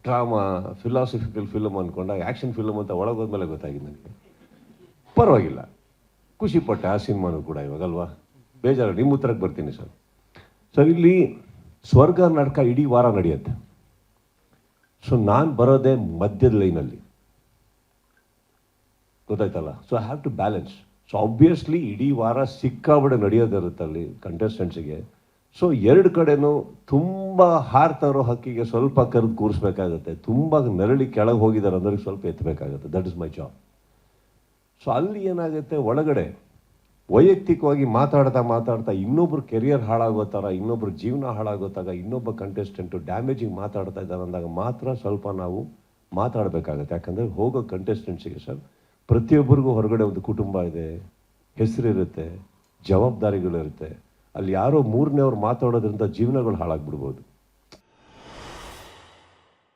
Drama philosophical film ಅಂದ್ಕೊಂಡಾಗ action film ಅಂತ ಒಳಗೋದ್ಮೇಲೆ ಗೊತ್ತಾಗಿದೆ ನನಗೆ. ಪರವಾಗಿಲ್ಲ, ಖುಷಿಪಟ್ಟೆ ಆ ಸಿನಿಮಾನು ಕೂಡ ಇವಾಗಲ್ವಾ. ಬೇಜಾರು, ನಿಮ್ಮ ಉತ್ತರಕ್ಕೆ ಬರ್ತೀನಿ ಸರ್. ಸರ್, ಇಲ್ಲಿ ಸ್ವರ್ಗ ನಾಟಕ ಇಡೀ ವಾರ ನಡೆಯುತ್ತೆ. ಸೊ ನಾನು ಬರೋದೇ ಮಧ್ಯದ ಲೈನಲ್ಲಿ, ಗೊತ್ತಾಯ್ತಲ್ಲ. So I have to balance. So obviously ಇಡೀ ವಾರ ಸಿಕ್ಕಾಬಡೆ ನಡೆಯೋದಿರುತ್ತೆ ಅಲ್ಲಿ ಕಂಟೆಸ್ಟೆಂಟ್ಸಿಗೆ. ಸೊ ಎರಡು ಕಡೆನೂ ತುಂಬ ಹಾರ್ತಾರೋ ಹಕ್ಕಿಗೆ ಸ್ವಲ್ಪ ಕರೆದು ಕೂರಿಸ್ಬೇಕಾಗತ್ತೆ, ತುಂಬ ನೆರಳಿ ಕೆಳಗೆ ಹೋಗಿದ್ದಾರೆ ಅಂದ್ರೆ ಸ್ವಲ್ಪ ಎತ್ತಬೇಕಾಗತ್ತೆ. That is my job. So ಅಲ್ಲಿ ಏನಾಗುತ್ತೆ, ಒಳಗಡೆ ವೈಯಕ್ತಿಕವಾಗಿ ಮಾತಾಡ್ತಾ ಇನ್ನೊಬ್ರು ಕೆರಿಯರ್ ಹಾಳಾಗೋ ಥರ, ಇನ್ನೊಬ್ರು ಜೀವನ ಹಾಳಾಗೋತಾಗ, ಇನ್ನೊಬ್ಬ ಕಂಟೆಸ್ಟೆಂಟು ಡ್ಯಾಮೇಜಿಂಗ್ ಮಾತಾಡ್ತಾ ಇದ್ದಾರೆ ಅಂದಾಗ ಮಾತ್ರ ಸ್ವಲ್ಪ ನಾವು ಮಾತಾಡಬೇಕಾಗತ್ತೆ. ಯಾಕಂದರೆ ಹೋಗೋ ಕಂಟೆಸ್ಟೆಂಟ್ಸಿಗೆ ಸರ್, ಪ್ರತಿಯೊಬ್ಬರಿಗೂ ಹೊರಗಡೆ ಒಂದು ಕುಟುಂಬ ಇದೆ, ಹೆಸರಿರುತ್ತೆ, ಜವಾಬ್ದಾರಿಗಳಿರುತ್ತೆ. ಅಲ್ಲಿ ಯಾರೋ ಮೂರನೇವ್ರು ಮಾತಾಡೋದ್ರಿಂದ ಜೀವನಗಳು ಹಾಳಾಗ್ಬಿಡ್ಬೋದು.